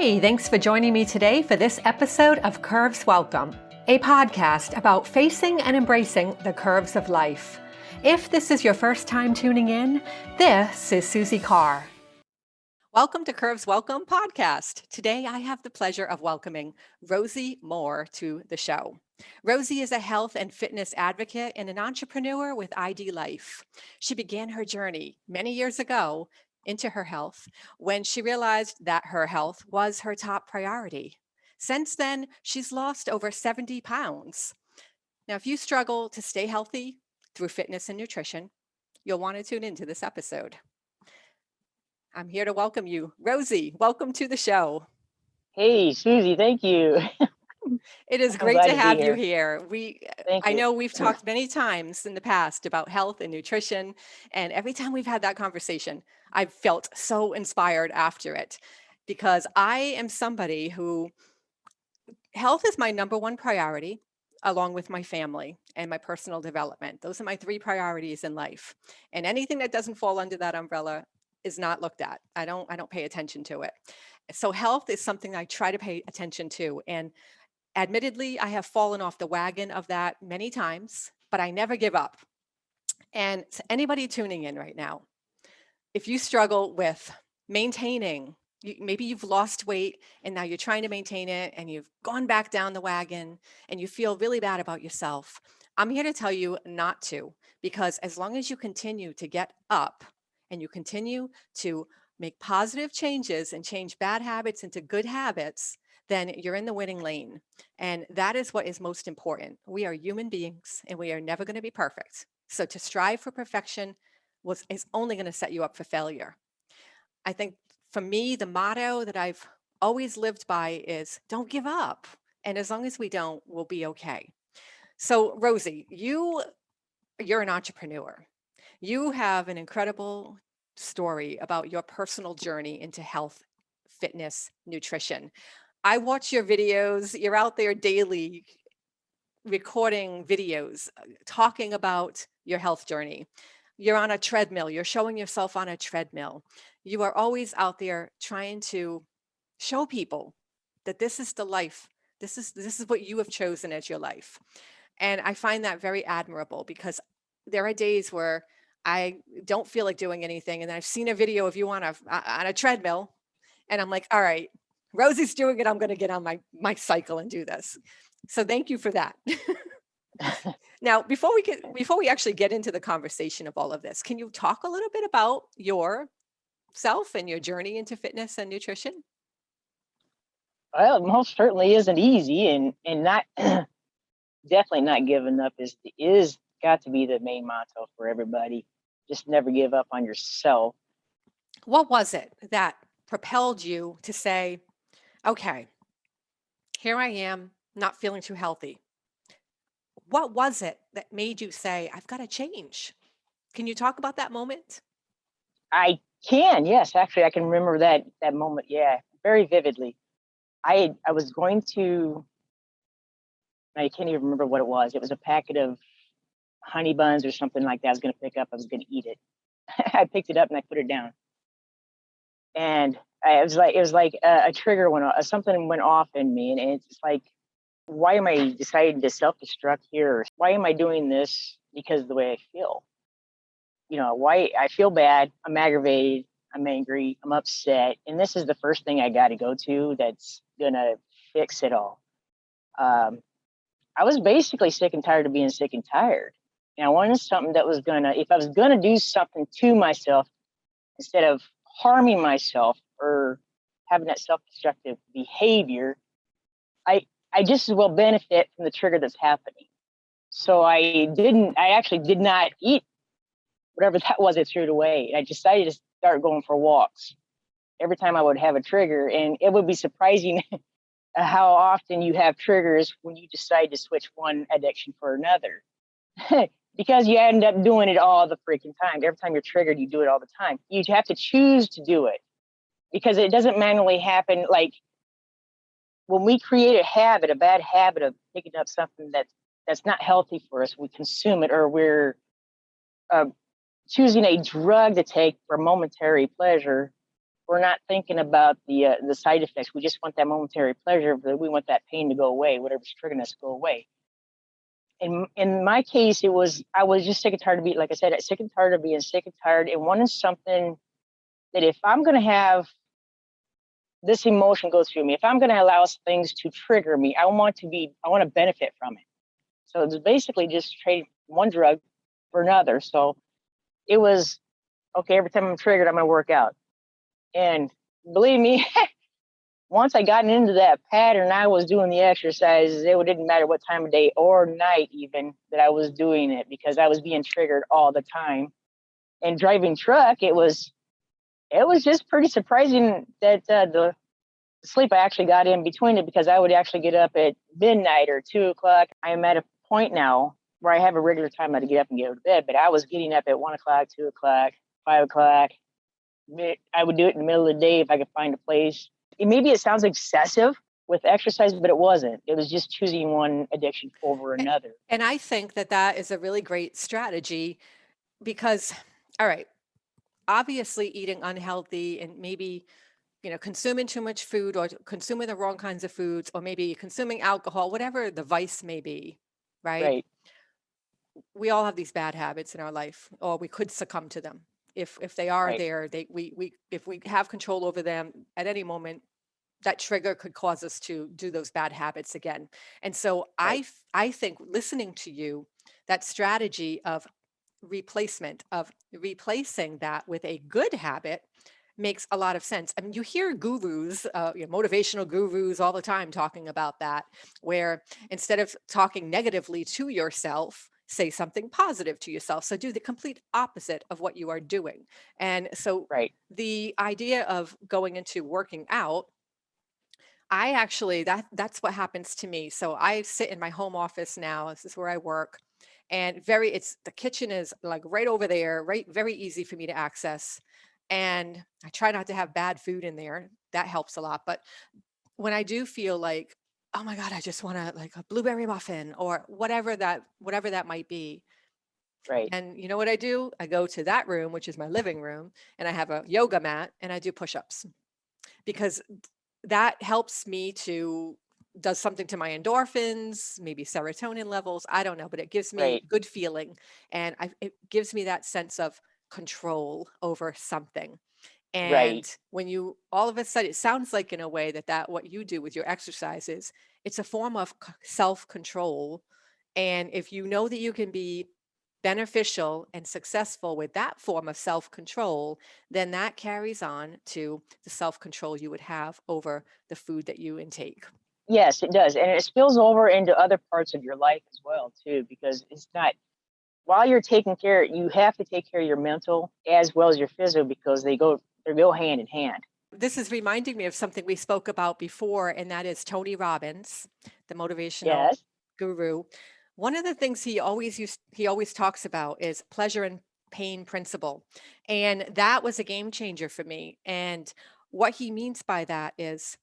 Hey, thanks for joining me today for this episode of Curves Welcome, a podcast about facing and embracing the curves of life. If this is your first time tuning in, this is Susie Carr. Welcome to Curves Welcome podcast. Today I have the pleasure of welcoming Rosie Moore to the show. Rosie is a health and fitness advocate and an entrepreneur with ID Life. She began her journey many years ago into her health when she realized that her health was her top priority. Since then, she's lost over 70 pounds. Now, if you struggle to stay healthy through fitness and nutrition, you'll want to tune into this episode. I'm here to welcome you. Rosie, welcome to the show. Hey, Susie, thank you. It is I'm great glad to to be have you here. here. Thank I you. know we've talked many times in the past about health and nutrition, and every time we've had that conversation, I've felt so inspired after it because I am somebody who health is my number one priority, along with my family and my personal development. Those are my three priorities in life. And anything that doesn't fall under that umbrella is not looked at. I don't pay attention to it. So health is something I try to pay attention to. And admittedly, I have fallen off the wagon of that many times, but I never give up. And to anybody tuning in right now, if you struggle with maintaining, maybe you've lost weight and now you're trying to maintain it and you've gone back down the wagon and you feel really bad about yourself, I'm here to tell you not to, because as long as you continue to get up and you continue to make positive changes and change bad habits into good habits, then you're in the winning lane. And that is what is most important. We are human beings and we are never going to be perfect. So to strive for perfection is only going to set you up for failure. I think for me, the motto that I've always lived by is don't give up. And as long as we don't, we'll be okay. So Rosie, you're an entrepreneur. You have an incredible story about your personal journey into health, fitness, nutrition. I watch your videos. You're out there daily recording videos, talking about your health journey. You're on a treadmill. You're showing yourself on a treadmill. You are always out there trying to show people that this is the life. This is what you have chosen as your life. And I find that very admirable because there are days where I don't feel like doing anything. And I've seen a video of you on a treadmill and I'm like, all right, Rosie's doing it. I'm going to get on my cycle and do this. So thank you for that. Now, before we actually get into the conversation of all of this, can you talk a little bit about yourself and your journey into fitness and nutrition? Well, it most certainly isn't easy, and not definitely not giving up is got to be the main motto for everybody. Just never give up on yourself. What was it that propelled you to say, okay, here I am, not feeling too healthy? What was it that made you say, I've got to change? Can you talk about that moment? I can, yes, actually, I can remember that moment. Yeah, very vividly. I was going to. I can't even remember what it was. It was a packet of honey buns or something like that. I was going to pick up. I was going to eat it. I picked it up and I put it down. And it was like a trigger went off, something went off in me, and it's like, why am I deciding to self-destruct here? Why am I doing this? Because of the way I feel. Why I feel bad, I'm aggravated, I'm angry, I'm upset, and this is the first thing I got to go to that's gonna fix it all. I was basically sick and tired of being sick and tired, and I wanted something that was if I was gonna do something to myself, instead of harming myself or having that self-destructive behavior, I just as well benefit from the trigger that's happening. So I actually did not eat whatever that was. I threw it away. I decided to start going for walks every time I would have a trigger. And it would be surprising how often you have triggers when you decide to switch one addiction for another. Because you end up doing it all the freaking time. Every time you're triggered, you do it all the time. You have to choose to do it because it doesn't manually happen. Like when we create a bad habit of picking up something that's not healthy for us, we consume it, or we're choosing a drug to take for momentary pleasure. we're not thinking about the side effects. We just want that momentary pleasure. But we want that pain to go away, whatever's triggering us to go away. In my case, I was just sick and tired of being, like I said, sick and tired of being sick and tired, and wanting something that if I'm going to have this emotion go through me, if I'm going to allow things to trigger me, I want to benefit from it. So it was basically just trading one drug for another. So it was okay. Every time I'm triggered, I'm going to work out. And believe me, once I got into that pattern, I was doing the exercises. It didn't matter what time of day or night, even that I was doing it, because I was being triggered all the time. And driving truck, it was just pretty surprising that the sleep I actually got in between it, because I would actually get up at midnight or 2 o'clock. I'm at a point now where I have a regular time to get up and get to bed, but I was getting up at 1 o'clock, 2 o'clock, 5 o'clock. I would do it in the middle of the day if I could find a place. Maybe it sounds excessive with exercise, but it wasn't. It was just choosing one addiction over another. And I think that that is a really great strategy because, all right, obviously eating unhealthy and maybe, consuming too much food or consuming the wrong kinds of foods or maybe consuming alcohol, whatever the vice may be, right? Right, We all have these bad habits in our life, or we could succumb to them. If they are right, there, we if we have control over them at any moment, that trigger could cause us to do those bad habits again. And so right. I think listening to you, that strategy of replacing that with a good habit makes a lot of sense. I mean, you hear gurus, motivational gurus all the time talking about that, where instead of talking negatively to yourself, say something positive to yourself. So do the complete opposite of what you are doing. And so Right. the idea of going into working out, I actually that's what happens to me. So I sit in my home office now. This is where I work. And it's the kitchen is like right over there, right, very easy for me to access. And I try not to have bad food in there. That helps a lot. But when I do feel like, oh my God, I just want to like a blueberry muffin or whatever that might be. Right. And you know what I do? I go to that room, which is my living room, and I have a yoga mat and I do push-ups because that helps me to does something to my endorphins, maybe serotonin levels. I don't know, but it gives me Right. good feeling, and it gives me that sense of control over something. And Right. when you all of a sudden, it sounds like in a way that what you do with your exercises, it's a form of self control. And if you know that you can be beneficial and successful with that form of self control, then that carries on to the self control you would have over the food that you intake. Yes, it does. And it spills over into other parts of your life as well, too, because it's not, while you're taking care, you have to take care of your mental as well as your physical, because they go hand in hand. This is reminding me of something we spoke about before, and that is Tony Robbins, the motivational Yes. guru. One of the things he always talks about is pleasure and pain principle. And that was a game changer for me. And what he means by that is,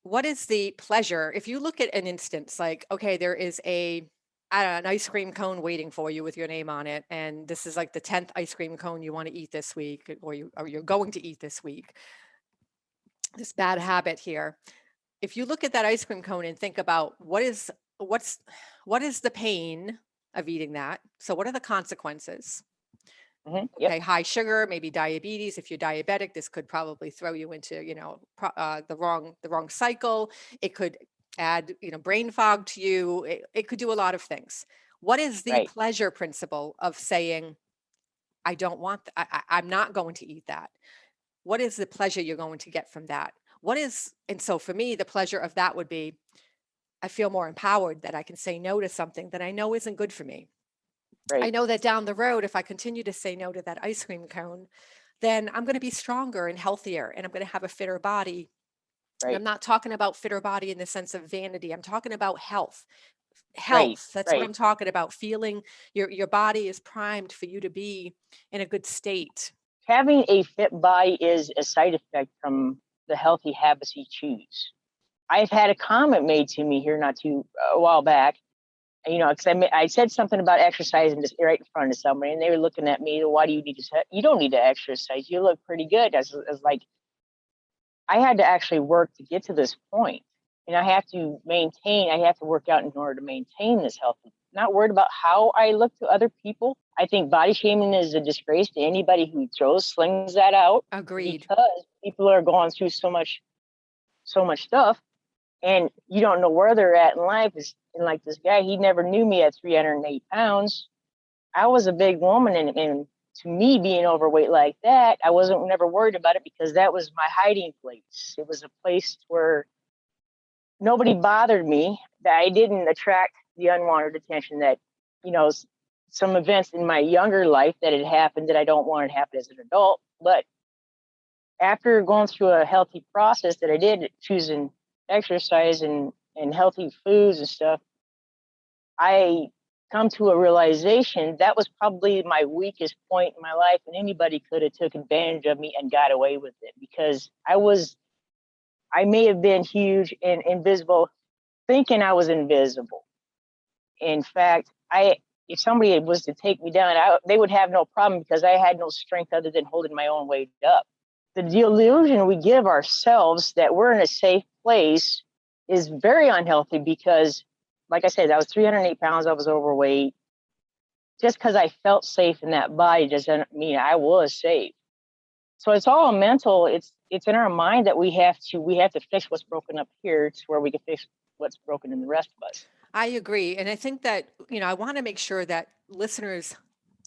what is the pleasure? If you look at an instance like, okay, there is I don't know, an ice cream cone waiting for you with your name on it, and this is like the 10th ice cream cone you want to eat this week, or you're going to eat this week. This bad habit here. If you look at that ice cream cone and think about what is the pain of eating that? So what are the consequences? Yep. Okay, high sugar, maybe diabetes. If you're diabetic, this could probably throw you into, the wrong cycle. It could add, brain fog to you. It could do a lot of things. What is the Right. pleasure principle of saying, I don't want, I'm not going to eat that? What is the pleasure you're going to get from that? And so for me, the pleasure of that would be, I feel more empowered that I can say no to something that I know isn't good for me. I Right. know that down the road, if I continue to say no to that ice cream cone, then I'm going to be stronger and healthier and I'm going to have a fitter body. And I'm Right. not talking about fitter body in the sense of vanity. I'm talking about health. Right. Health. That's what Right. I'm talking about. Feeling your body is primed for you to be in a good state. Having a fit body is a side effect from the healthy habits you choose. I've had a comment made to me here not too a while back, because I said something about exercising just right in front of somebody, and they were looking at me. Why do you need to? You don't need to exercise. You look pretty good. I was like, I had to actually work to get to this point. And I have to work out in order to maintain this health. Not worried about how I look to other people. I think body shaming is a disgrace to anybody who slings that out, Agreed. because people are going through so much stuff, and you don't know where they're at in life. And like this guy, he never knew me at 308 pounds. I was a big woman, and to me, being overweight like that, I wasn't never worried about it, because that was my hiding place. It was a place where nobody bothered me, that I didn't attract the unwanted attention that, you know, some events in my younger life that had happened that I don't want to happen as an adult. But after going through a healthy process that I did, choosing exercise and healthy foods and stuff, I come to a realization that was probably my weakest point in my life, and anybody could have took advantage of me and got away with it, because I may have been huge and invisible, thinking I was invisible. In fact, if somebody was to take me down, they would have no problem, because I had no strength other than holding my own weight up. The delusion we give ourselves that we're in a safe place is very unhealthy, because, like I said, I was 308 pounds, I was overweight. Just because I felt safe in that body doesn't mean I was safe. So it's all mental. It's in our mind that we have to fix what's broken up here to where we can fix what's broken in the rest of us. I agree. And I think that, I want to make sure that listeners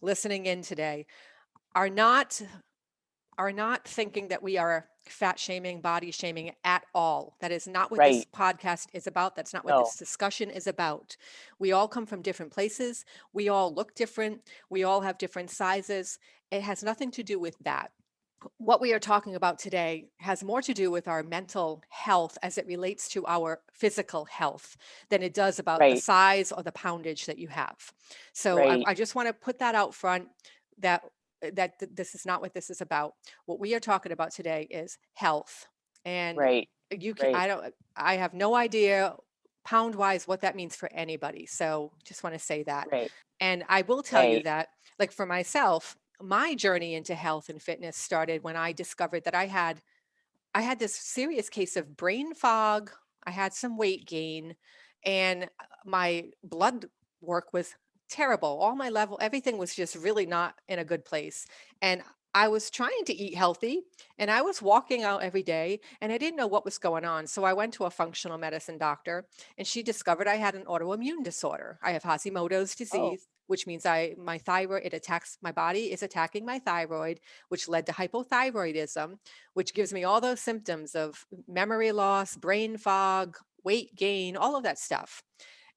listening in today are not thinking that we are fat shaming, body shaming at all. That is not what this Right. podcast is about. That's not what No. this discussion is about. We all come from different places. We all look different. We all have different sizes. It has nothing to do with that. What we are talking about today has more to do with our mental health as it relates to our physical health than it does about the Right. size or the poundage that you have. So Right. I just want to put that out front, that this is not what this is about. What we are talking about today is health. And Right. you can, Right. I have no idea pound wise what that means for anybody. So just want to say that. Right. And I will tell you Right. that, like for myself, my journey into health and fitness started when I discovered that I had this serious case of brain fog. I had some weight gain, and my blood work was terrible. All my level, everything was just really not in a good place. And I was trying to eat healthy, and I was walking out every day, and I didn't know what was going on. So I went to a functional medicine doctor, and she discovered I had an autoimmune disorder. I have Hashimoto's Oh. disease, which means my thyroid, it attacks my body, is attacking my thyroid, which led to hypothyroidism, which gives me all those symptoms of memory loss, brain fog, weight gain, all of that stuff.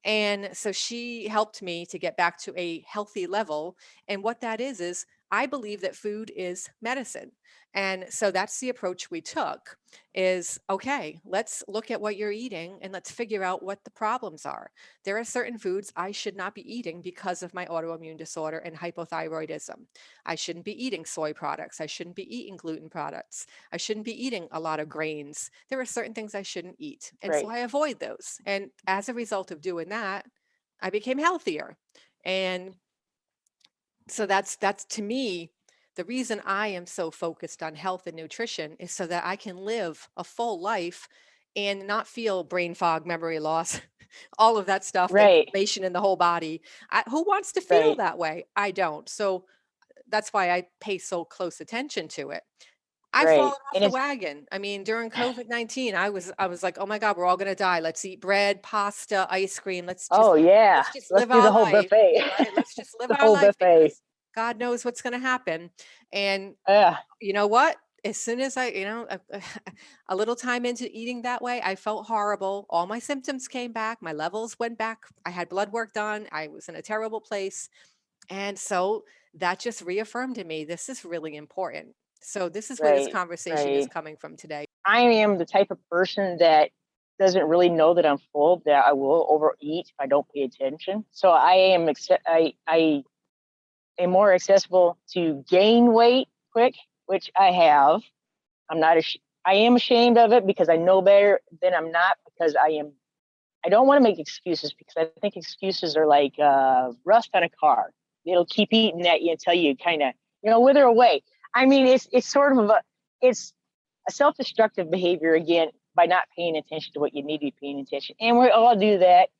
And so she helped me to get back to a healthy level. And what that is I believe that food is medicine. And so that's the approach we took, is okay, let's look at what you're eating and let's figure out what the problems are. There are certain foods I should not be eating because of my autoimmune disorder and hypothyroidism. I shouldn't be eating soy products. I shouldn't be eating gluten products. I shouldn't be eating a lot of grains. There are certain things I shouldn't eat. And so Right. I avoid those. And as a result of doing that, I became healthier. And so that's to me the reason I am so focused on health and nutrition, is so that I can live a full life and not feel brain fog, memory loss, all of that stuff, the Right. inflammation in the whole body. Who wants to feel Right. that way? I don't. So that's why I pay so close attention to it. I've fallen Right. off And the it's wagon. I mean, during COVID-19, I was like, "Oh my God, we're all gonna die. Let's eat bread, pasta, ice cream. Let's just oh yeah. let's just Let's live do our the whole life." buffet. Right? Let's just live The our whole life, buffet. because God knows what's gonna happen. And Yeah. you know what? As soon as a little time into eating that way, I felt horrible. All my symptoms came back. My levels went back. I had blood work done. I was in a terrible place. And so that just reaffirmed to me, this is really important. So this is where this Right. conversation is Right. coming from today. I am the type of person that doesn't really know that I'm full, that I will overeat if I don't pay attention. So I am more accessible to gain weight quick, which I have. I am ashamed of it, because I know better than I'm not, because I don't want to make excuses, because I think excuses are like rust on a car. It'll keep eating at you until you kind of, wither away. I mean, it's sort of it's a self-destructive behavior, again, by not paying attention to what you need to be paying attention. And we all do that.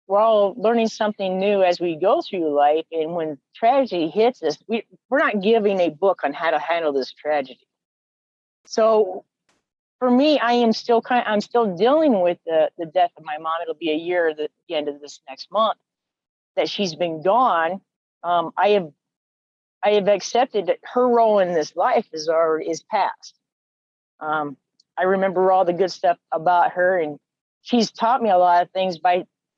We're all learning something new as we go through life. And when tragedy hits us, we're not giving a book on how to handle this tragedy. So for me, I'm still dealing with the death of my mom. It'll be a year at the end of this next month that she's been gone. I have accepted that her role in this life is past. I remember all the good stuff about her, and she's taught me a lot of things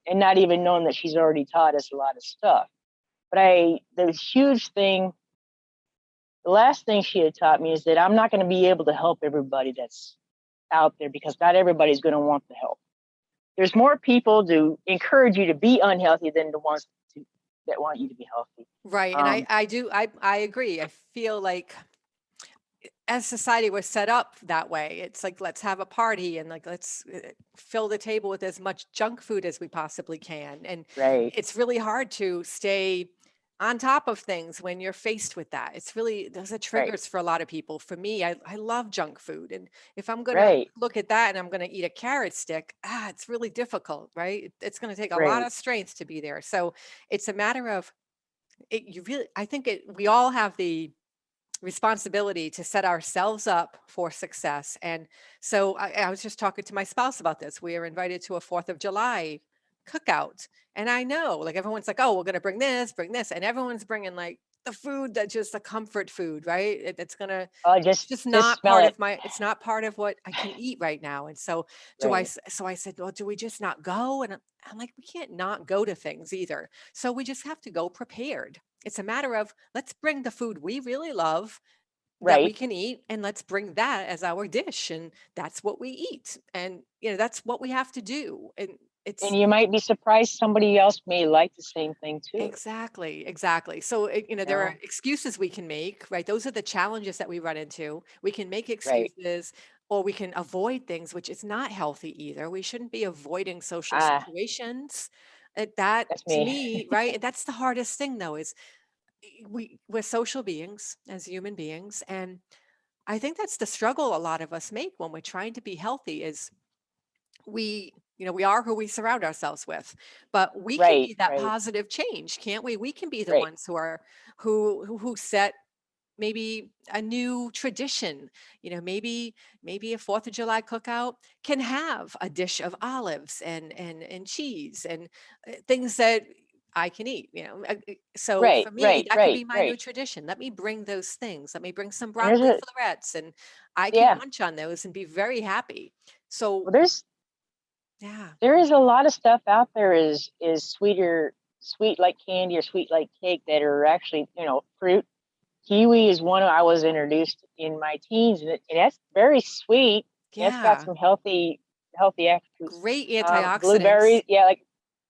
and not even knowing that she's already taught us a lot of stuff. But the huge thing, the last thing she had taught me is that I'm not going to be able to help everybody that's out there, because not everybody's going to want the help. There's more people to encourage you to be unhealthy than the ones that want you to be healthy. Right. And I agree. I feel like as society was set up that way, it's like, let's have a party and like, let's fill the table with as much junk food as we possibly can. And Right, it's really hard to stay on top of things when you're faced with that. Those are right, triggers for a lot of people. For me, I love junk food. And if I'm going to right, look at that and I'm going to eat a carrot stick, it's really difficult, right? It's going to take a lot right, of strength to be there. So it's a matter of I think we all have the responsibility to set ourselves up for success. And so I was just talking to my spouse about this. We are invited to a 4th of July cookout. And I know, like, everyone's like, oh, we're going to bring this. And everyone's bringing like the food that just the comfort food, right? oh, It's just just not smell part it. of it's not part of what I can eat right now. And so Right, so I said, well, do we just not go? And I'm like, we can't not go to things either. So we just have to go prepared. It's a matter of, let's bring the food we really love that we right. can eat, and let's bring that as our dish, and that's what we eat. And that's what we have to do. And And it's you might be surprised somebody else may like the same thing too. exactly. So You there are know, excuses we can make, right? Those are the challenges that we run into. We can make right. excuses, or we can avoid things, which is not healthy either. We shouldn't be avoiding social Ah, situations. That that's to me. me, right? That's the hardest thing though, is we're social beings as human beings. And I think that's the struggle a lot of us make when we're trying to be healthy is we are who we surround ourselves with, but we can Right, be that right, positive change, can't we? We can be the right. ones who set maybe a new tradition. Maybe a 4th of July cookout can have a dish of olives and cheese and things that I can eat. So Right, for me, right, that could right, be my new right. tradition. Let me bring those things. Let me bring some And there's broccoli a florets, and I can yeah. munch on those and be very happy. So Well, yeah, there is a lot of stuff out there is sweet like candy or sweet like cake that are actually, fruit. Kiwi is one I was introduced in my teens, and that's very sweet. And it's got yeah, some healthy attributes. great Blueberries, antioxidants. yeah, like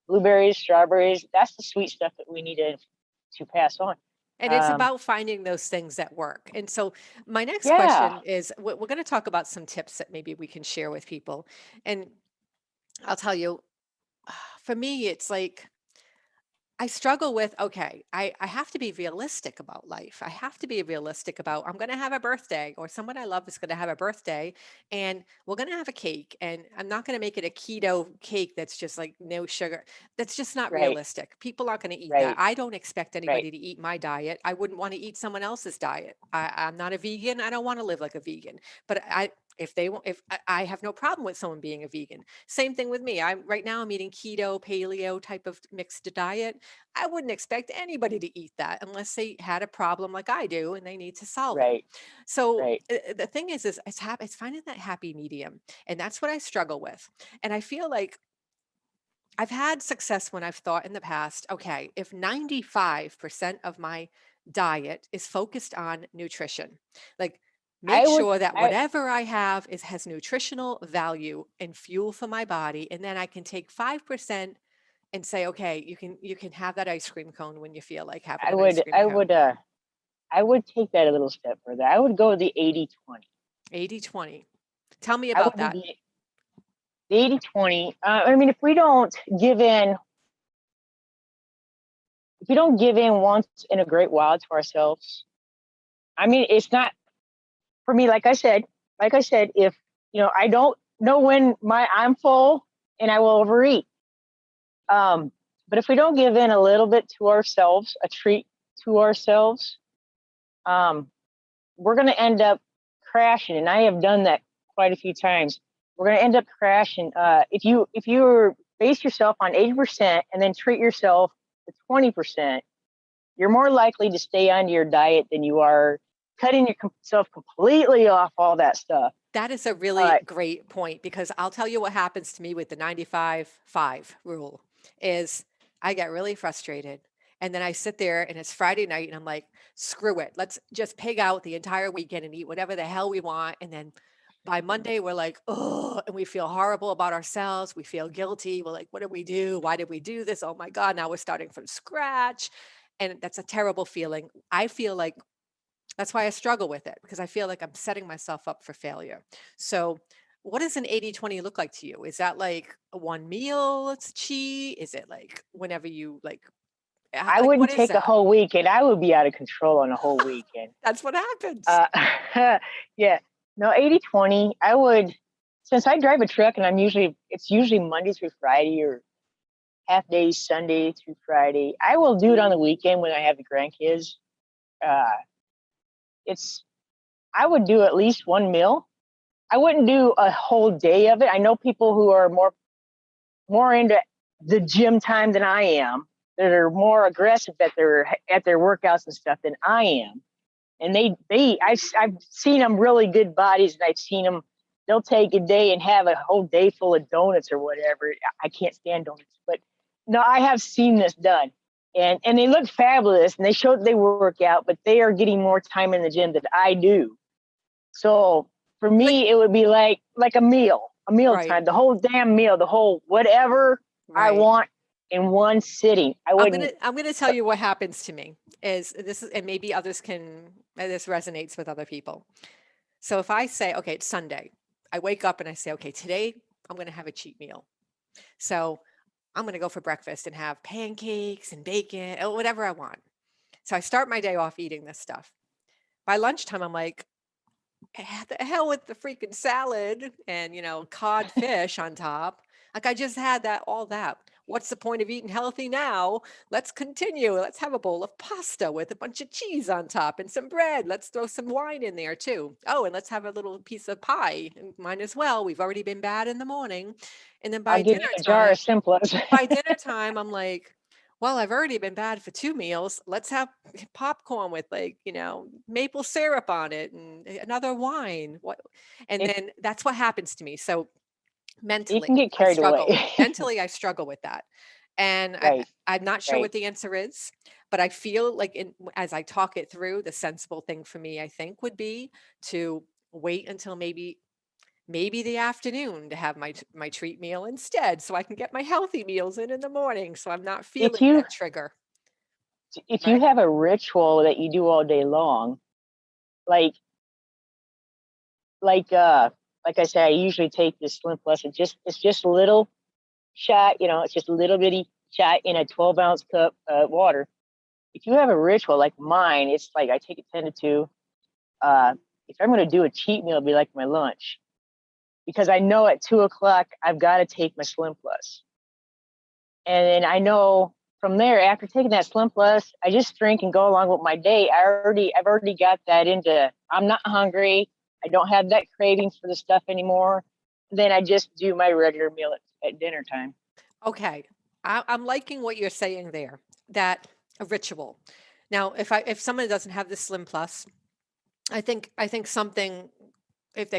blueberries, strawberries. That's the sweet stuff that we need to pass on. And it's Um, about finding those things that work. And so, my next yeah, question is, we're going to talk about some tips that maybe we can share with people. And I'll tell you, for me, it's like I struggle with, okay, I have to be realistic about life. I have to be realistic about, I'm going to have a birthday, or someone I love is going to have a birthday, and we're going to have a cake. And I'm not going to make it a keto cake that's just like no sugar. That's just not right, realistic. People aren't going to eat that. right, I don't expect right, anybody to eat my diet. I wouldn't want to eat someone else's diet. I'm not a vegan. I don't want to live like a vegan. But if they want, if I have no problem with someone being a vegan. Same thing with me. I'm eating keto, paleo type of mixed diet. I wouldn't expect anybody to eat that unless they had a problem like I do and they need to solve it. right, So right. the thing is it's finding that happy medium, and that's what I struggle with. And I feel like I've had success when I've thought in the past, okay, if 95% of my diet is focused on nutrition, like make I would, sure that I whatever I have has nutritional value and fuel for my body, and then I can take 5% and say, okay, you can have that ice cream cone when you feel like having I an ice would, cream I cone. would, uh, I would take that a little step further. I would go the 80-20. 80/20. Tell me I would about do that. the 80-20. I mean, give in, if we don't give in once in a great while to ourselves, I mean, it's not. for me, like I said, if I don't know when I'm full, and I will overeat. Um, but if we don't give in a little bit to ourselves, a treat to ourselves, um, we're going to end up crashing. And I have done that quite a few times. We're going to end up crashing. If you base yourself on 80% and then treat yourself to 20%, you're more likely to stay on your diet than you are cutting yourself completely off all that stuff. That is a Uh, really great point because I'll tell you what happens to me with the 95-5 rule is I get really frustrated. And then I sit there and it's Friday night and I'm like, screw it. Let's just pig out the entire weekend and eat whatever the hell we want. And then by Monday, we're like, oh, and we feel horrible about ourselves. We feel guilty. We're like, what did we do? Why did we do this? Oh my God, now we're starting from scratch. And that's a terrible feeling. I feel like that's why I struggle with it because I feel like I'm setting myself up for failure. So, what does an 80-20 look like to you? Is that like a one meal it's cheat? Is it like whenever you I like wouldn't what is take a that? whole weekend. I would be out of control on a whole weekend. That's what happens. Uh, yeah, no, 80-20. I would, since I drive a truck and it's usually Monday through Friday or half days Sunday through Friday. I will do it on the weekend when I have the grandkids. Uh, it's, I would do at least one meal. I wouldn't do a whole day of it. I know people who are more into the gym time than I am, that are more aggressive at their workouts and stuff than I am. And I've seen them really good bodies, and I've seen them. They'll take a day and have a whole day full of donuts or whatever. I can't stand donuts, but no, I have seen this done, and they look fabulous, and they show that they work out, but they are getting more time in the gym than I do. So for But me, it would be like a meal right, time, the whole damn meal, the whole whatever I right. want in one sitting. I wouldn't. I'm gonna tell you what happens to me is this is and maybe others can this resonates with other people. So if I say, okay, it's Sunday, I wake up and I say, okay, today I'm gonna have a cheat meal. So I'm going to go for breakfast and have pancakes and bacon or whatever I want. So I start my day off eating this stuff. By lunchtime, I'm like, the hell with the freaking salad and, cod fish on top. Like I just had that, all that. What's the point of eating healthy now? Let's continue. Let's have a bowl of pasta with a bunch of cheese on top and some bread. Let's throw some wine in there too. Oh, and let's have a little piece of pie. Mine as well. We've already been bad in the morning. And then I'll give you a jar of Simplets. by dinner time, I'm like, well, I've already been bad for 2 meals. Let's have popcorn with maple syrup on it and another wine. What? And it then that's what happens to me. So You mentally, can get I carried away. struggle. Mentally, I struggle with that. And Right, I'm not sure right. what the answer is, but I feel like as I talk it through, the sensible thing for me, I think, would be to wait until maybe the afternoon to have my treat meal instead so I can get my healthy meals in the morning so I'm not If feeling you that trigger, if you right? have a ritual that you do all day long, like like uh like I say, I usually take this Slim Plus. It's just a little shot, it's just a little bitty shot in a 12-ounce cup of water. If you have a ritual like mine, it's like I take it 10 to 2. Uh, if I'm going to do a cheat meal, it'll be like my lunch, because I know at 2 o'clock I've got to take my Slim Plus. And then I know from there, after taking that Slim Plus, I just drink and go along with my day. I've already got that into, I'm not hungry. I don't have that craving for the stuff anymore. Then I just do my regular meal at dinner time. Okay. I'm liking what you're saying there, that a ritual. Now, if someone doesn't have the Slim Plus, I think something if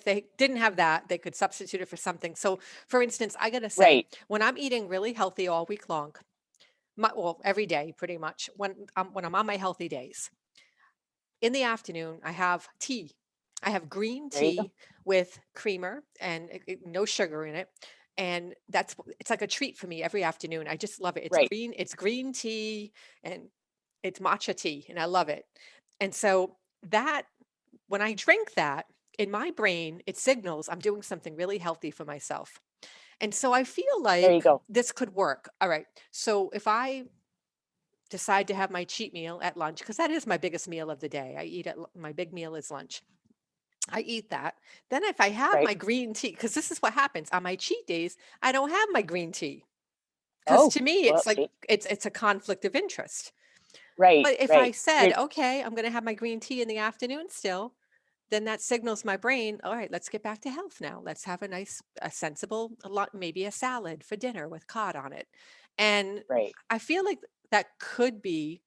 they didn't have that, they could substitute it for something. So, for instance, I gotta say, Right, when I'm eating really healthy all week long, well, every day pretty much, when I'm on my healthy days, in the afternoon, I have tea. I have green there you go. tea with creamer and no sugar in it. And it's like a treat for me every afternoon. I just love it. Right. It's green tea and it's matcha tea and I love it. And so that when I drink that in my brain, it signals I'm doing something really healthy for myself. And so I feel There you like go. this could work. All right. So if I decide to have my cheat meal at lunch, because that is my biggest meal of the day. I eat my big meal is lunch. I eat that. Then if I have Right. my green tea, because this is what happens on my cheat days, I don't have my green tea. Because Oh, to me, well, it's like see, it's a conflict of interest. right, But if I right, said, you're okay, I'm going to have my green tea in the afternoon still, then that signals my brain, all right, let's get back to health now. Let's have a nice, a sensible, a lot, maybe a salad for dinner with cod on it. And right, I feel like that could be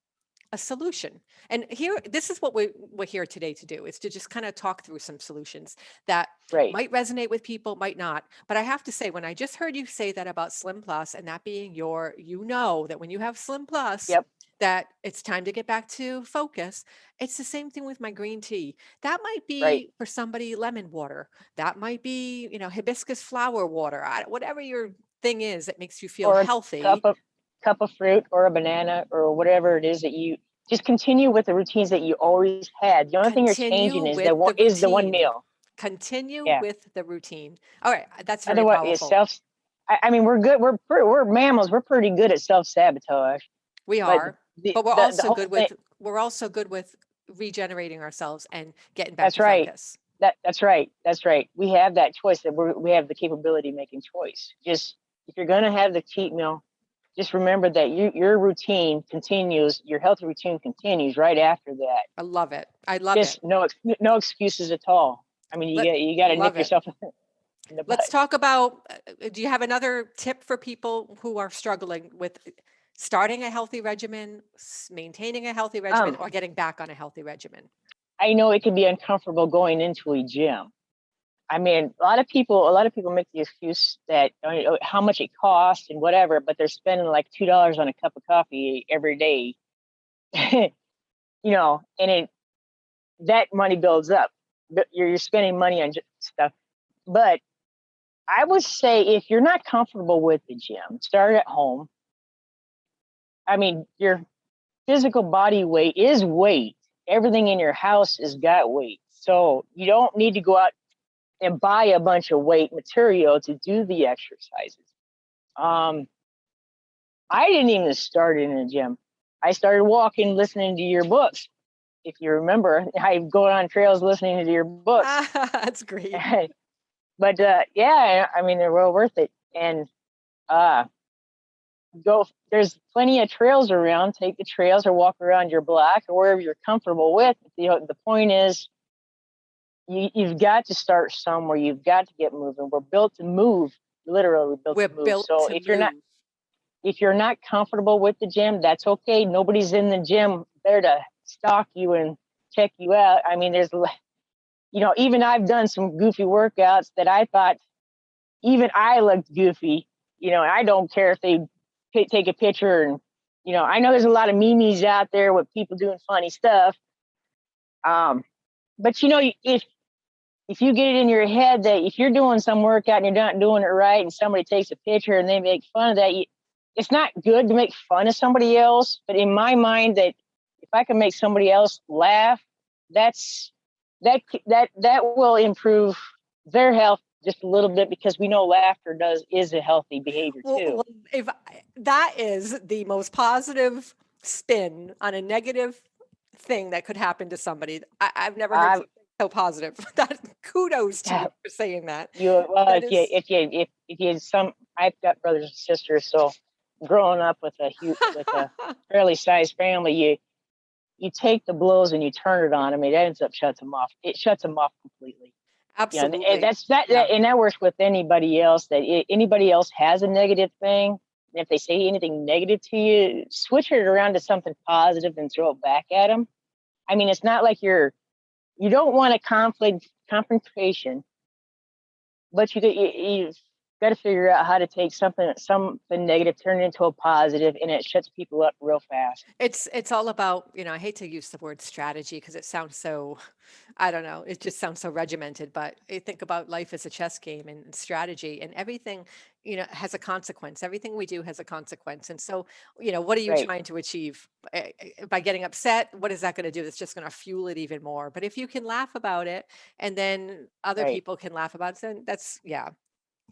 a solution. And here, this is what we're here today to do, is to just kind of talk through some solutions that right. might resonate with people, might not. But I have to say, when I just heard you say that about Slim Plus and that being your, you know, that when you have Slim Plus, Yep, that it's time to get back to focus. It's the same thing with my green tea. That might right. be for somebody lemon water. That might be, hibiscus flower water. Whatever your thing is that makes you feel Or a cup healthy. of cup of fruit or a banana or whatever it is that you just continue with the routines that you always had. The only thing you're Continue changing with the is the one routine. meal. Continue Yeah. with the routine. All right, that's very Otherwise, it's powerful. self. I mean, we're good. We're mammals. We're pretty good at self sabotage. We But are, the, but we're the the also whole good thing. with we're also good with regenerating ourselves and getting back That's to right. focus. That's right. That's right. We have that choice. We have the capability of making choice. Just if you're gonna have the cheat meal, just remember that your routine continues. Your healthy routine continues right after that. I love it. I love it. Just no excuses at all. I mean, Let you got to nip love it. yourself in the Let's butt. talk about, do you have another tip for people who are struggling with starting a healthy regimen, maintaining a healthy regimen, Um, or getting back on a healthy regimen? I know it can be uncomfortable going into a gym. I mean, a lot of people make the excuse that how much it costs and whatever, but they're spending like $2 on a cup of coffee every day. And that money builds up. You're spending money on stuff. But I would say if you're not comfortable with the gym, start at home. I mean, your physical body weight is weight. Everything in your house has got weight. So you don't need to go out and buy a bunch of weight material to do the exercises. Um, I didn't even start in a gym. I started walking, listening to your books. If you remember, I go on trails listening to your books. That's great. But yeah, I mean, they're well worth it. And uh, there's plenty of trails around. Take the trails or walk around your block or wherever you're comfortable with. The point is, you've got to start somewhere. You've got to get moving. We're built to move, literally built We're to move. built So to move. if you're not comfortable with the gym, that's okay. Nobody's in the gym there to stalk you and check you out. I mean, even I've done some goofy workouts that I thought even I looked goofy. And I don't care if they take a picture. And I know there's a lot of memes out there with people doing funny stuff. Um, but if you get it in your head that if you're doing some workout and you're not doing it right, and somebody takes a picture and they make fun of that, it's not good to make fun of somebody else. But in my mind, that if I can make somebody else laugh, that's that will improve their health just a little bit, because we know laughter is a healthy behavior too. Well, if that is the most positive spin on a negative thing that could happen to somebody, I've never heard I something so positive. That kudos to you Yeah, for saying that. well, That is if you some I've got brothers and sisters, so growing up with a fairly sized family, you take the blows and you turn it on them. It ends up shuts them off. It shuts them off completely. And absolutely. that Yeah. and that works with anybody else. Anybody else has a negative thing, and if they say anything negative to you, switch it around to something positive and throw it back at them. I mean, it's not like you don't want a confrontation, but you've got to figure out how to take something negative, turn it into a positive, and it shuts people up real fast. It's all about, I hate to use the word strategy because it sounds so, I don't know, it just sounds so regimented, but I think about life as a chess game and strategy, and everything, has a consequence. Everything we do has a consequence. And so, what are you Right, trying to achieve? By getting upset, what is that going to do? It's just going to fuel it even more. But if you can laugh about it and then other right. people can laugh about it, then that's, yeah,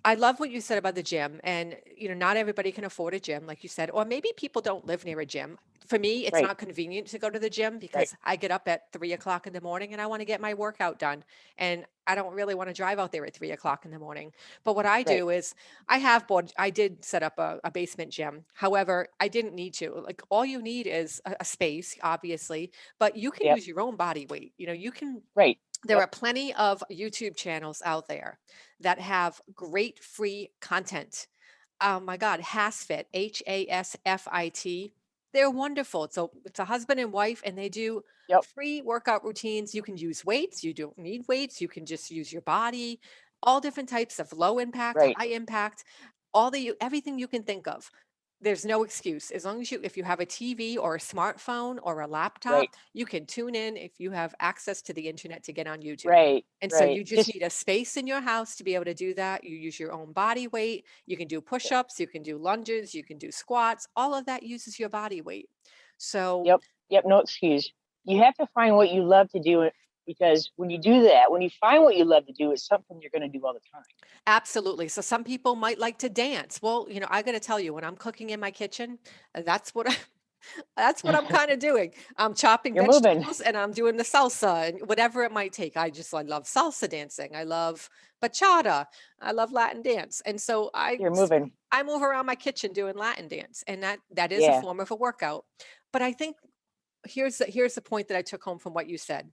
I love what you said about the gym. And, not everybody can afford a gym, like you said, or maybe people don't live near a gym. For me, it's Right, not convenient to go to the gym right, because I get up at 3 o'clock in the morning and I want to get my workout done. And I don't really want to drive out there at 3 o'clock in the morning. But what I right. do is I did set up a basement gym. However, I didn't need to. Like all you need is a space, obviously, but you can Yep, use your own body weight. You can right. there Yep, are plenty of YouTube channels out there that have great free content. Oh my God, HASFit, HASFIT. They're wonderful. So it's a husband and wife, and they do yep, free workout routines. You can use weights. You don't need weights. You can just use your body. All different types of low impact, right, high impact, everything you can think of. There's no excuse. As long as if you have a TV or a smartphone or a laptop, right, you can tune in if you have access to the internet to get on YouTube. right, And so right. you just Just need a space in your house to be able to do that. You use your own body weight. You can do push ups, you can do lunges, you can do squats. All of that uses your body weight. So, yep, yep. No excuse. You have to find what you love to do, because when you do that, when you find what you love to do, it's something you're going to do all the time. absolutely. So, some people might like to dance. Well, I got to tell you, when I'm cooking in my kitchen, that's what that's what I'm kind of doing. I'm chopping You're moving. vegetables and I'm doing the salsa and whatever it might take. I love salsa dancing. I love bachata. I love Latin dance. And so You're moving. I move around my kitchen doing Latin dance, and that is a Yeah. form of a workout. But I think here's the point that I took home from what you said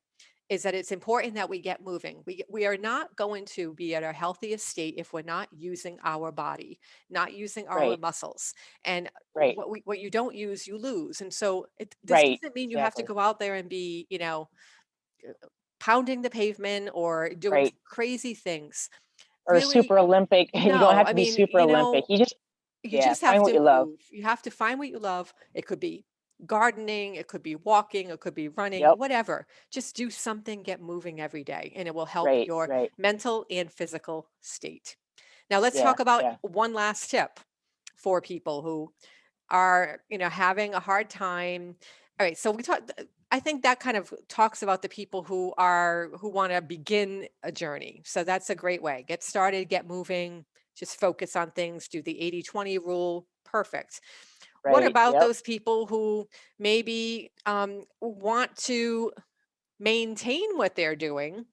is that it's important that we get moving. We are not going to be at our healthiest state if we're not using our body, not using our Right. muscles. And Right. what you don't use, you lose. And so this Right. doesn't mean you have to Exactly. go out there and be, pounding the pavement or doing Right. crazy things. Or Really, super Olympic. You don't no. have I to be mean, super Olympic. You just, you yeah, just have find what to you love. move. You have to find what you love. It could be gardening, it could be walking, it could be running, Yep. whatever. Just do something, get moving every day, and it will help Right. your Right. mental and physical state. Now, let's Yeah. talk about Yeah. one last tip for people who are, having a hard time. All right, so I think that kind of talks about the people who want to begin a journey. So that's a great way. Get started, get moving, just focus on things, do the 80-20 rule. Perfect. What Right. about Yep. those people who maybe want to maintain what they're doing?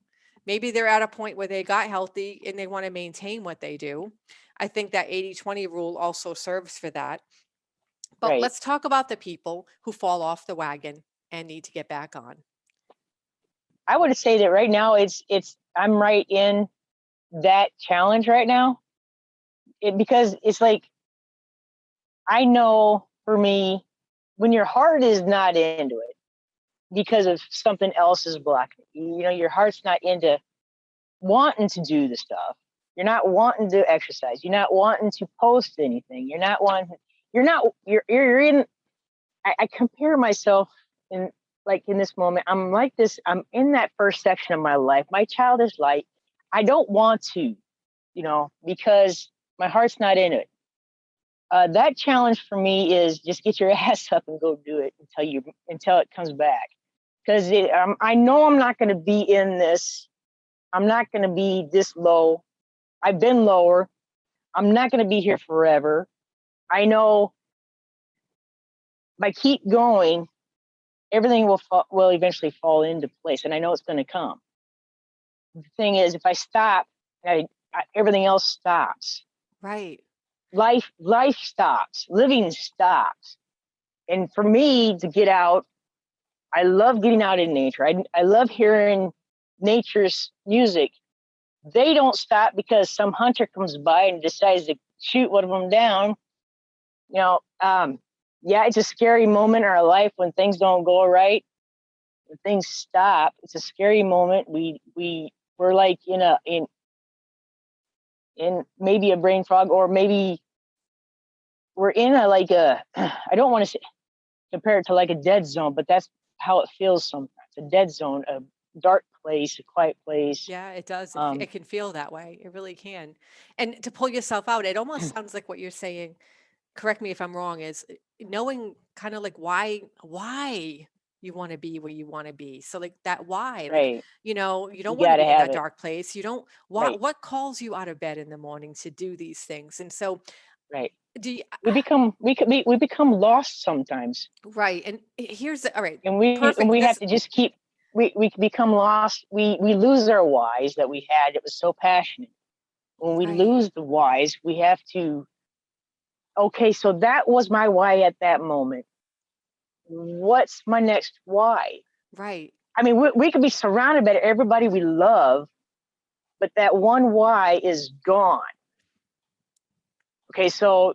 Maybe they're at a point where they got healthy and they want to maintain what they do. I think that 80-20 rule also serves for that. But Right. let's talk about the people who fall off the wagon and need to get back on. I would say that right now I'm right in that challenge right now. Because it's like, I know for me, when your heart is not into it because of something else is blocking it, your heart's not into wanting to do the stuff. You're not wanting to exercise. You're not wanting to post anything. You're not wanting. You're not. You're in. I compare myself in, like, in this moment. I'm like this. I'm in that first section of my life, my childish life. I don't want to, because my heart's not in it. That challenge for me is just get your ass up and go do it until it comes back. Because I know I'm not going to be in this. I'm not going to be this low. I've been lower. I'm not going to be here forever. I know if I keep going, everything will eventually fall into place, and I know it's going to come. The thing is, if I stop, everything else stops. Right. Life stops. Living stops. And for me to get out, I love getting out in nature. I love hearing nature's music. They don't stop because some hunter comes by and decides to shoot one of them down. You know, um, yeah, it's a scary moment in our life when things don't go right, when things stop. It's a scary moment. We're like in maybe a brain fog, or maybe we're in a like a I don't want to compare it to like a dead zone, but that's how it feels sometimes. A dead zone, a dark place, a quiet place. Yeah, it does. Um, It can feel that way. It really can. And to pull yourself out, it almost sounds like what you're saying, correct me if I'm wrong, is knowing kind of like why? you want to be where you want to be. So like that why, like, right. you You don't want to got to be in have that it. dark place. You don't Right, what calls you out of bed in the morning to do these things. And so right. do you, We become lost sometimes, right. And here's the, all right, and we perfect. have This to just keep. We become lost. We lose our whys that we had. It was so passionate. When we right, lose the whys, we have to. Okay, so that was my why at that moment. What's my next why? right. I mean, we could be surrounded by everybody we love, but that one why is gone. Okay, so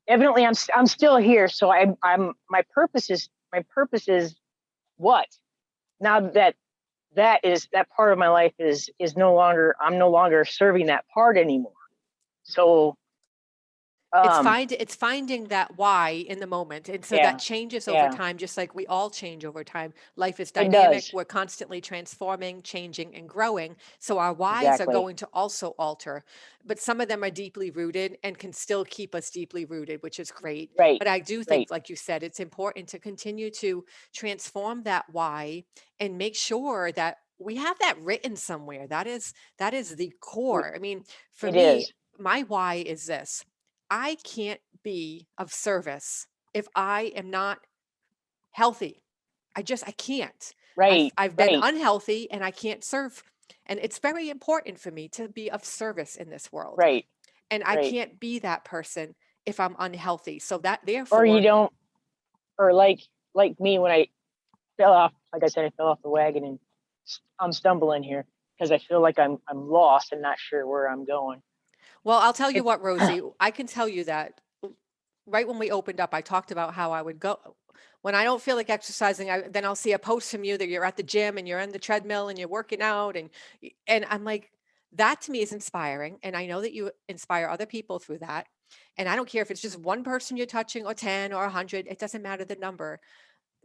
evidently I'm still here. So I'm my purpose is what? Now that that part of my life is no longer, I'm no longer serving that part anymore. So It's finding that why in the moment, and so that yeah, changes over yeah, time, just like we all change over time. Life is it dynamic. does. We're constantly transforming, changing, and growing. So our whys are Exactly. going to also alter, but some of them are deeply rooted and can still keep us deeply rooted, which is great. Right. But I do Right. think, like you said, it's important to continue to transform that why and make sure that we have that written somewhere. That is the We, core. I mean, for it me, is. my why is this: I can't be of service if I am not healthy. I can't. I've Right. I've been Right. unhealthy and I can't serve. And it's very important for me to be of service in this world. Right. And I Right. can't be that person if I'm unhealthy. So that Or you therefore, don't, or like me when I fell off. Like I said, I fell off the wagon and I'm stumbling here because I feel like I'm lost and not sure where I'm going. well, I'll tell you It, what, Rosie, I can tell you that right when we opened up, I talked about how I would go when I don't feel like exercising. Then I'll see a post from you that you're at the gym and you're on the treadmill and you're working out, and I'm like, that to me is inspiring, and I know that you inspire other people through that. And I don't care if it's just one person you're touching or 10 or 100, it doesn't matter the number.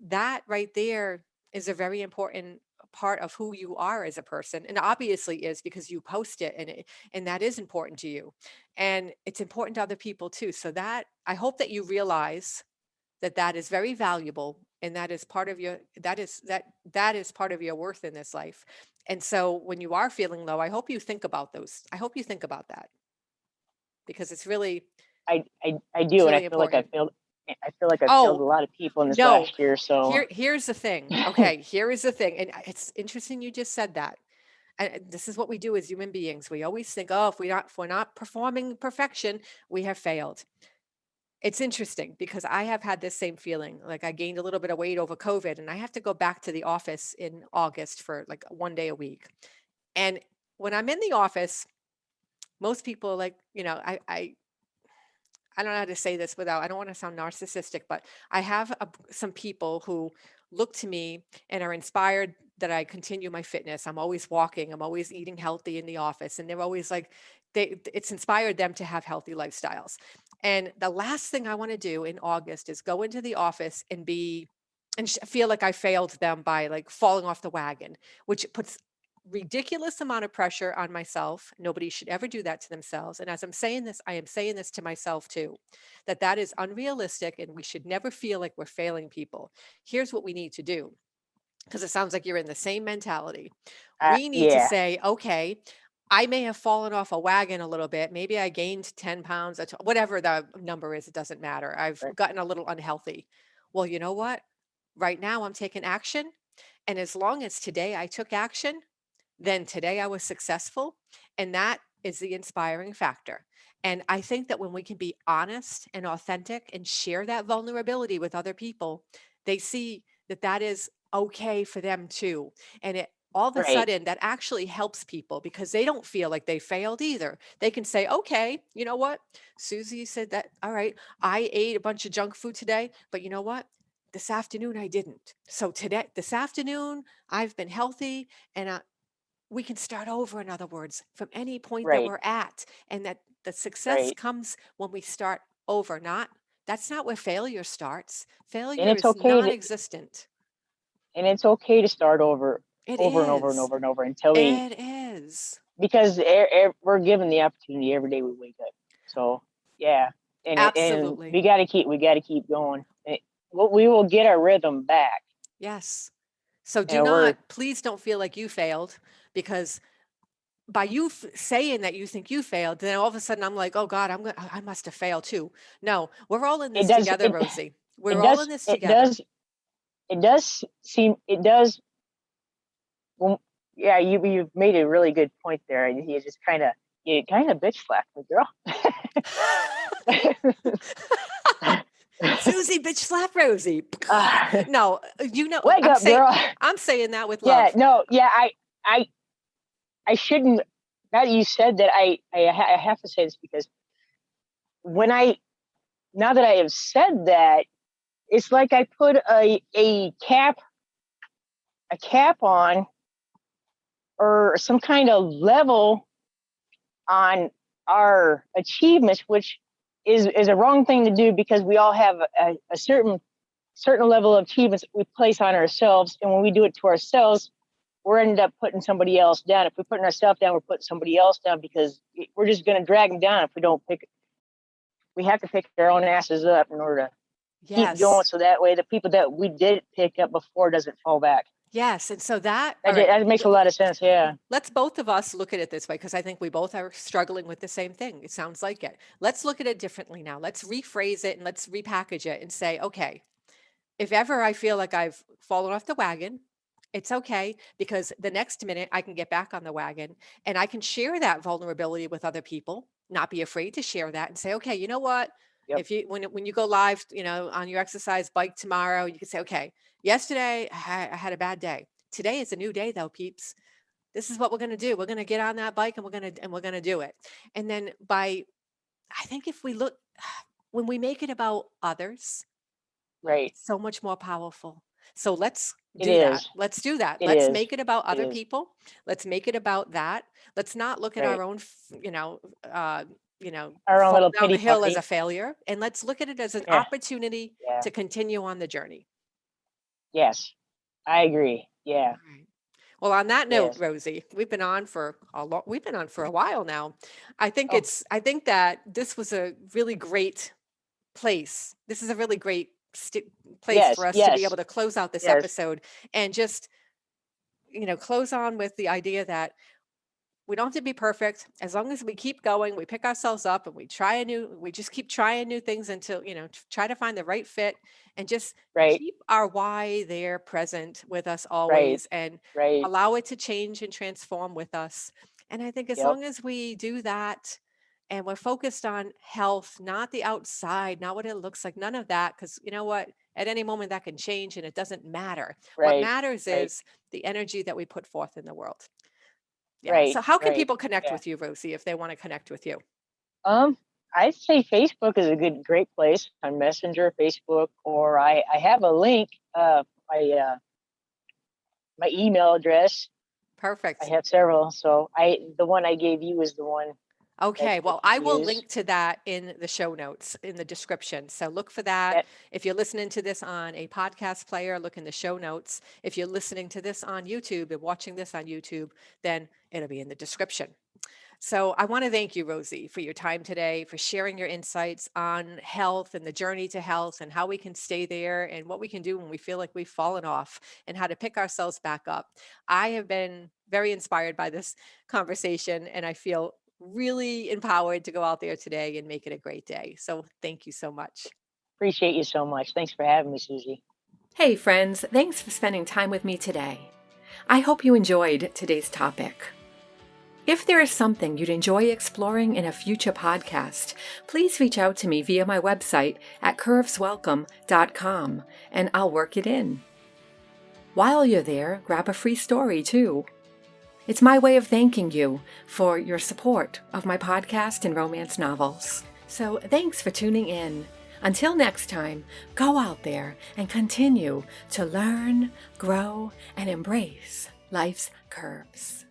That right there is a very important part of who you are as a person, and obviously is because you post it, and that is important to you, and it's important to other people too. So that I hope that you realize that that is very valuable, and that is part of your that is part of your worth in this life. And so when you are feeling low, I hope you think about that, because I it's do, and I really feel like I important. failed. I feel like I failed Oh, a lot of people in this no. last year. So Here's the thing. Okay, here is the thing. And it's interesting you just said that. And this is what we do as human beings. We always think, oh, if we're not performing perfection, we have failed. It's interesting because I have had this same feeling. Like I gained a little bit of weight over COVID and I have to go back to the office in August for like one day a week. And when I'm in the office, most people are like, I don't know how to say this without, I don't want to sound narcissistic, but I have some people who look to me and are inspired that I continue my fitness. I'm always walking, I'm always eating healthy in the office. And they're always like, it's inspired them to have healthy lifestyles. And the last thing I want to do in August is go into the office and feel like I failed them by like falling off the wagon, which puts ridiculous amount of pressure on myself. Nobody should ever do that to themselves. And as I'm saying this, I am saying this to myself too, that is unrealistic and we should never feel like we're failing people. Here's what we need to do, because it sounds like you're in the same mentality. We need to yeah, say, okay, I may have fallen off a wagon a little bit. Maybe I gained 10 pounds, whatever the number is, it doesn't matter. I've right, gotten a little unhealthy. Well, you know what? Right now I'm taking action. And as long as today I took action, then today I was successful. And that is the inspiring factor. And I think that when we can be honest and authentic and share that vulnerability with other people, they see that that is okay for them too. And it all of a right, sudden that actually helps people because they don't feel like they failed either. They can say, okay, you know what? Susie said that, all right, I ate a bunch of junk food today, but you know what? This afternoon I didn't. So this afternoon, I've been healthy and we can start over, in other words, from any point that right, we're at, and that the success right. comes when we start over. Not That's not where failure starts. And Failure it's is okay to non-existent. start over, It over and over and is. over and over until we, It is. because we're given the opportunity every day we wake up. So yeah, and Absolutely. we got to keep going. We will get our rhythm back. Yes. So You do know, not, please don't feel like you failed, because by you saying that you think you failed, then all of a sudden I'm like, oh God, I must have failed too. No, we're all in it this does, together, Rosie. We're it all in does, this it together. does, it does seem, it does, well, yeah, you've made a really good point there. You just you kind of bitch slapped me, girl. Susie, bitch, slap Rosie. uh, No, Wake up, girl. I'm saying that with Yeah, love. no, yeah, I, I shouldn't. Now that you said that, I have to say this because when now that I have said that, it's like I put a cap on, or some kind of level on our achievements, which is a wrong thing to do, because we all have a certain level of achievements we place on ourselves, and when we do it to ourselves, we're ended up putting somebody else down. If we're putting ourselves down, we're putting somebody else down, because we're just going to drag them down if we don't pick. We have to pick our own asses up in order to keep going, Yes. so that way the people that we did pick up before doesn't fall back. Yes. And so all right, That makes a lot of sense. Yeah. let's both of us look at it this way, because I think we both are struggling with the same thing. It sounds like it. Let's look at it differently now. Let's rephrase it and let's repackage it and say, okay, if ever I feel like I've fallen off the wagon, it's okay, because the next minute I can get back on the wagon and I can share that vulnerability with other people, not be afraid to share that and say, okay, you know what? Yep. If you, when you go live, on your exercise bike tomorrow, you can say, okay, yesterday I had a bad day. Today is a new day though, peeps. This is what we're going to do. We're going to get on that bike and we're going to do it. And then I think if we look, when we make it about others, Right. it's so much more powerful. So let's It do that. is. Let's do that. It Let's is. make it about It other is. people. Let's make it about that. Let's not look at our Right. own, Our own fall little down the pity hill as a puppy. failure. And let's look at it as an Yeah. opportunity Yeah. to continue on the journey. Yes. I agree. Yeah. All right. Well, on that note, Yes. Rosie, we've been on for a while now. Oh, I think that this was a really great place. This is a really great place for yes. us to be Yes. able to close out this Yes. episode and just, close on with the idea that we don't have to be perfect. As long as we keep going, we pick ourselves up and we just keep trying new things until, try to find the right fit and just Right. keep our why there present with us Right. always and Right. allow it to change and transform with us. And I think as Yep. long as we do that and we're focused on health, not the outside, not what it looks like, none of that, because you know what? At any moment that can change and it doesn't matter. What Right. matters Right. is the energy that we put forth in the world. Yeah. Right. So how can Right. people connect Yeah. with you, Rosie, if they want to connect with you? Um, I'd say Facebook is a great place on Messenger, Facebook, or I have a link. My my email address. I Perfect. have several, so the one I gave you is the one Okay. that Well, you I can will use. link to that in the show notes in the description. So look for that. That If you're listening to this on a podcast player, look in the show notes. If you're listening to this on YouTube and watching this on YouTube, then it'll be in the description. So I want to thank you, Rosie, for your time today, for sharing your insights on health and the journey to health and how we can stay there and what we can do when we feel like we've fallen off and how to pick ourselves back up. I have been very inspired by this conversation and I feel really empowered to go out there today and make it a great day. So thank you so much. Appreciate you so much. Thanks for having me, Susie. Hey, friends, thanks for spending time with me today. I hope you enjoyed today's topic. If there is something you'd enjoy exploring in a future podcast, please reach out to me via my website at curveswelcome.com and I'll work it in. While you're there, grab a free story too. It's my way of thanking you for your support of my podcast and romance novels. So thanks for tuning in. Until next time, go out there and continue to learn, grow, and embrace life's curves.